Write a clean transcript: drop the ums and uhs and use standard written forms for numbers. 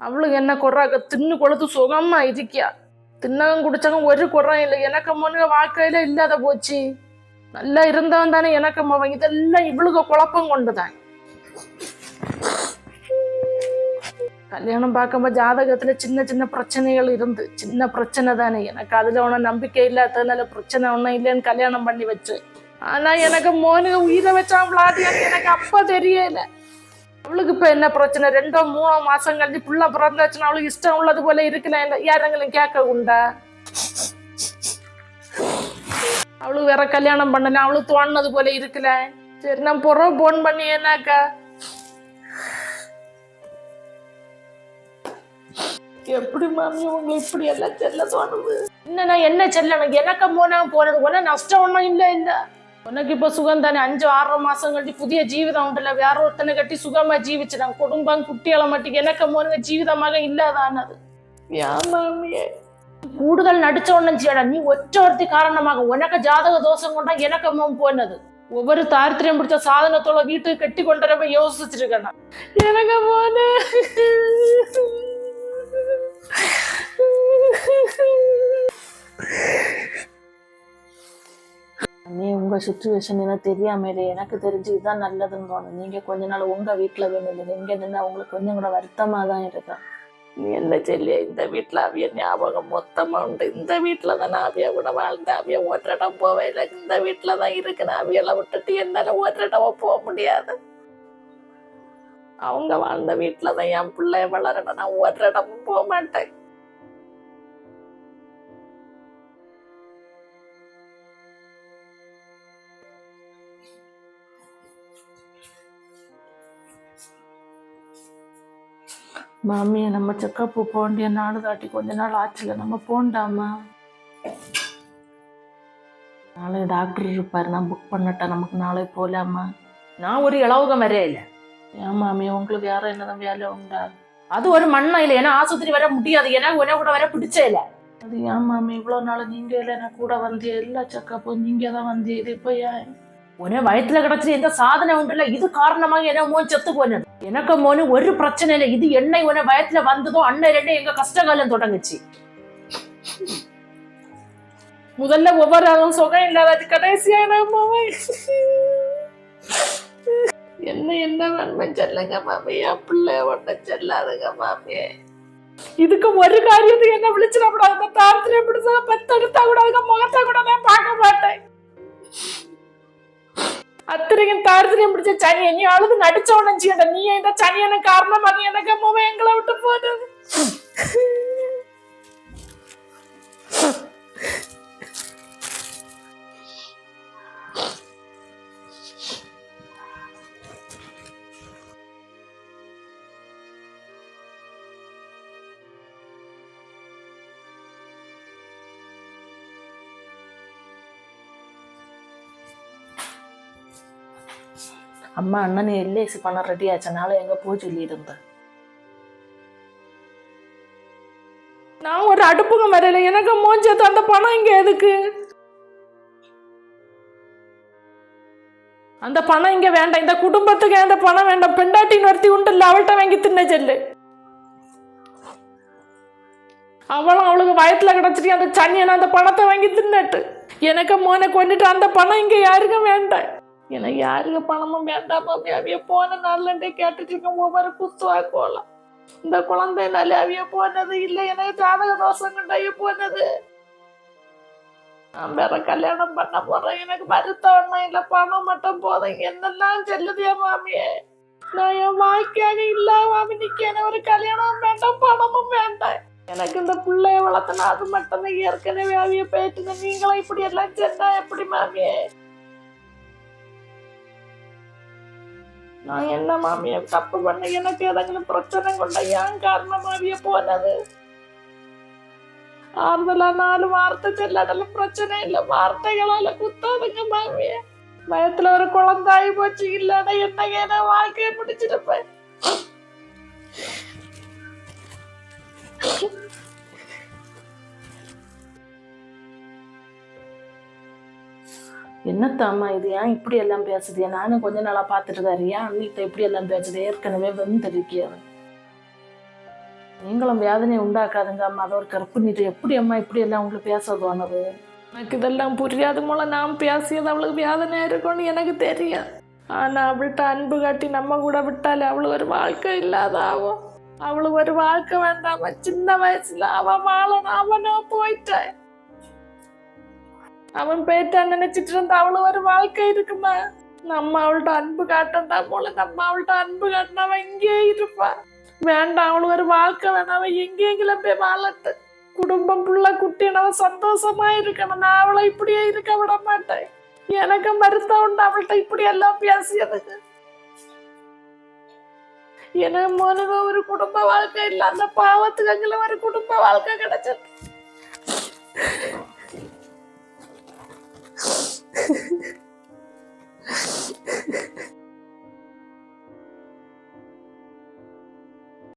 அவளுக்கு என்ன குறாக்க தின்னு கொழுத்து சுகமா இருக்கியா. தின்னகம் குடிச்சகம் ஒரு குறம் இல்லை. எனக்கு முன்னுக வாழ்க்கையில இல்லாத போச்சு. நல்லா இருந்தவன் தானே எனக்கு மவன். இதெல்லாம் இவளுக்கு குழப்பம் கொண்டுதான். கல்யாணம் பார்க்கும்போது ஜாதகத்துல சின்ன சின்ன பிரச்சனைகள் இருந்து, சின்ன பிரச்சனை தானே. எனக்கு அதுல ஒன்றும் நம்பிக்கை இல்லாததுனால பிரச்சனை ஒன்றும் இல்லைன்னு கல்யாணம் பண்ணி வச்சு. ஆனா எனக்கு மோனுக உயிரை வச்சான் விளாடியான்னு எனக்கு அப்ப தெரியல. அவளுக்கு இப்ப என்ன பிரச்சனை? 2-3 மாசம் கழிச்சு புள்ள பிறந்தாச்சுன்னா அவளுக்கு இஷ்டம் உள்ளது போல இருக்கலாம். இல்லை யாரெங்களும் கேட்க உண்டா? அவளுக்கு வேற கல்யாணம் பண்ணல, அவளுக்கு தோணுனது போல இருக்கல. சரி நான் புறம் போன் பண்ணி ஏன்னாக்கா எப்படி மாமி உங்களை இப்படி எல்லாம் செல்ல தோணுது? என்னன்னா என்ன செல்லணும்? எனக்கு போனது ஒன்னும் நஷ்டம் ஒன்றும் இல்லை. இல்லை உனக்கு இப்ப சுகம் தானே. 5-6 மாசம் கழிச்சு புதிய ஜீவிதம் உண்டுல. வேற ஒருத்தனை கட்டி சுகமா ஜீவிச்சுட்டான். குடும்பம் குட்டியால மட்டும் எனக்கு மோனுங்க ஜீவிதமாக இல்லாதானது. ஏன் மாமியே கூடுதல் நடிச்ச ஒன்னும் செய்யடா. நீ ஒற்றவர்த்தி காரணமாக உனக்கு ஜாதக தோஷம் கொண்டா எனக்கு மோன் போனது. ஒவ்வொரு தாரித்திரியம் பிடிச்ச சாதனத்தோட வீட்டுக்கு கட்டி கொண்டுறப்ப யோசிச்சிருக்கேன். எனக்கு போன நீ உங்க சுச்சுவேஷன் என்ன தெரியாமலே எனக்கு தெரிஞ்சு இதுதான் நல்லதுன்னு தோணும். நீங்க கொஞ்ச நாள் உங்க வீட்டுல வேணும். எங்க நின்று அவங்களுக்கு கொஞ்சம் கூட வருத்தமா தான் இருக்கா. நீ என்ன சொல்லிய இந்த வீட்டுல அவிய ஞாபகம் மொத்தமா உண்டு. இந்த வீட்டுலதான் அவிய கூட வாழ்ந்த. அவிய ஒற்றடம் போவே இல்லை. இந்த வீட்டுலதான் இருக்குன்னு அவியெல்லாம் விட்டுட்டு என்னால ஒற்றடமா போக முடியாது. அவங்க வாழ்ந்த வீட்டுலதான் என் பிள்ளை வளரணும். நான் ஒற்றடமும் போக மாட்டேன். மாமியை நம்ம செக்கப்பு போக வேண்டிய நாடு தாட்டி கொஞ்ச நாள் ஆச்சுல. நம்ம போண்டாமா? நாளை டாக்டர் இருப்பாரு. நான் புக் பண்ணட்டேன். நமக்கு நாளை போகலாமா? நான் ஒரு இளவுகம் வரே இல்லை. ஏன் மாமி உங்களுக்கு யாரும் என்னதான் வேலை உண்டா? அது ஒரு மண்ணா இல்லை. ஏன்னா ஆஸ்பத்திரி வர முடியாது. ஏன்னா உன கூட வர பிடிச்சே இல்லை. அது ஏன் மாமி இவ்வளவு நாள் நீங்க இல்லை என்ன கூட வந்திய? எல்லா செக்கப்பும் நீங்க தான் வந்திய. இது இப்ப ஏன் உன வயத்துல கிடைச்சி எந்த சாதனை உண்டுல? இது காரணமாக என்ன மோன் செத்து போனது. எனக்கு மோனு ஒரு பிரச்சனை இல்லை. இது என்னை உன வயத்துல வந்ததோ அண்ணன் 2 எங்க கஷ்டகாலம் தொடங்குச்சு. முதல்ல ஒவ்வொரு ஆளும் சுகம் இல்லாத கடைசியா என்ன நன்மை சொல்லுங்க மாமி. என் பிள்ளை ஒன்ன செல்லாதுங்க மாமி. இதுக்கு ஒரு காரியத்துக்கு என்ன விழிச்சிடக்கூடாது. அந்த தாரத்திலே பிடிச்சா பெத்தெடுத்தா கூட அதுக்கு முகத்தை கூட நான் பார்க்க மாட்டேன். அத்தனைக்கும் தாரத்திலையும் பிடிச்ச சனி நீ அழுது நடிச்ச உடஞ்சியட. நீ இந்த சனியான காரணமாக எனக்கு அம்மாவை எங்களை விட்டு போனது. அம்மா அண்ணன் எல்ஐசி பண்ண ரெடி ஆச்சனால எங்க போய் சொல்லி இருந்தேன். நான் ஒரு அடுப்புங்க வரையில. எனக்கு மோஞ்சது அந்த பணம் இங்க எதுக்கு? அந்த பணம் இங்க வேண்டாம். இந்த குடும்பத்துக்கு அந்த பணம் வேண்டாம். பெண்டாட்டின் ஒருத்தி உண்டு இல்ல, அவள்கிட்ட வாங்கி தின்ன சொல்லு. அவளும் அவளுக்கு வயத்துல கிடைச்சிட்டு அந்த சனியனை அந்த பணத்தை வாங்கி தின்னட்டு. எனக்கு மோனை கொண்டுட்டு அந்த பணம் இங்க யாருக்கும் வேண்டாம். எனக்கு யாருக்கு பணமும் வேண்டாமா? அவிய போன நாள்லண்டே கேட்டுட்டு இருக்க ஒவ்வொரு குத்துவாக்கோலாம். இந்த குழந்தைனால அவிய போனது இல்லை. எனக்கு ஜாதக தோஷம் கண்டாய போனது. நான் வேற கல்யாணம் பண்ண போறேன். எனக்கு வருத்தம் ஒன்றும் இல்லை. பணம் மட்டும் போதும். என்னெல்லாம் சொல்லுதியா மாமியே? நான் என் வாழ்க்கையாக இல்ல மாமி நிக்க. ஒரு கல்யாணம் வேண்டாம், பணமும் வேண்டாம். எனக்கு இந்த பிள்ளைய வளர்த்தனா அது மட்டும்தான். ஏற்கனவே அவிய போயிட்டு நீங்களும் இப்படி எல்லாம் சொன்னா எப்படி மாமியே? நான் என்ன மாமிய தப்பு பண்ண? எனக்கு ஏதாச்சும் பிரச்சனை கொண்ட ஏன் காரணமாவிய போனது? ஆறுதலா 4 வார்த்தை சொல்லாடலாம் பிரச்சனை இல்லை. வார்த்தைகளால குத்தாதுங்க மாமிய. பயத்துல ஒரு குழந்தாயி போச்சு. இல்லன்னா என்ன வாழ்க்கையை பிடிச்சிருப்பேன். என்னத்தாம்மா இது? ஏன் இப்படி எல்லாம் பேசுது? நானும் கொஞ்ச நாளா பாத்துட்டு தான். ஏன் அண்ணிட்ட இப்படி எல்லாம் பேசுது? ஏற்கனவே வந்துருக்கிய நீங்களும் வேதனையை உண்டாக்காதுங்க அம்மா. அதை ஒரு கற்பனிட்டு எப்படி அம்மா இப்படி எல்லாம் உங்களுக்கு பேச தோணுது? எனக்கு இதெல்லாம் புரியாது போல. நான் பேசியது அவளுக்கு வேதனையா இருக்கும்னு எனக்கு தெரியும். ஆனா அவள்கிட்ட அன்பு காட்டி நம்ம கூட விட்டாலே அவளுக்கு ஒரு வாழ்க்கை இல்லாத ஆகும். அவளுக்கு ஒரு வாழ்க்கை வேண்டாம. சின்ன வயசுல அவன் வாழணும், அவனோ போயிட்டான். அவன் போயிட்டான்னு நினைச்சிட்டு இருந்தா அவளுக்கு ஒரு வாழ்க்கை இருக்குமா? நம்ம அவள்கிட்ட அன்பு காட்டண்டா போல. நம்ம அவள்கிட்ட அன்பு காட்டினா அவன் இங்கே இருப்பா. வேண்டாம், அவளுக்கு ஒரு வாழ்க்கை வேணாம். அவன் எங்கெங்கிலும் போய் வாழட்டு. குடும்பம் புள்ள குட்டி அவன் சந்தோஷமா இருக்கணும். நான் அவளை இப்படியே இருக்க விட மாட்டேன். எனக்கு மருத்துவம் உண்டு அவள்கிட்ட இப்படி எல்லாம் பேசியதுக்கு. எனக்கு முதல்ல ஒரு குடும்ப வாழ்க்கை இல்ல. அந்த பாவத்துக்கு அங்கே ஒரு குடும்ப வாழ்க்கை கிடைச்சது.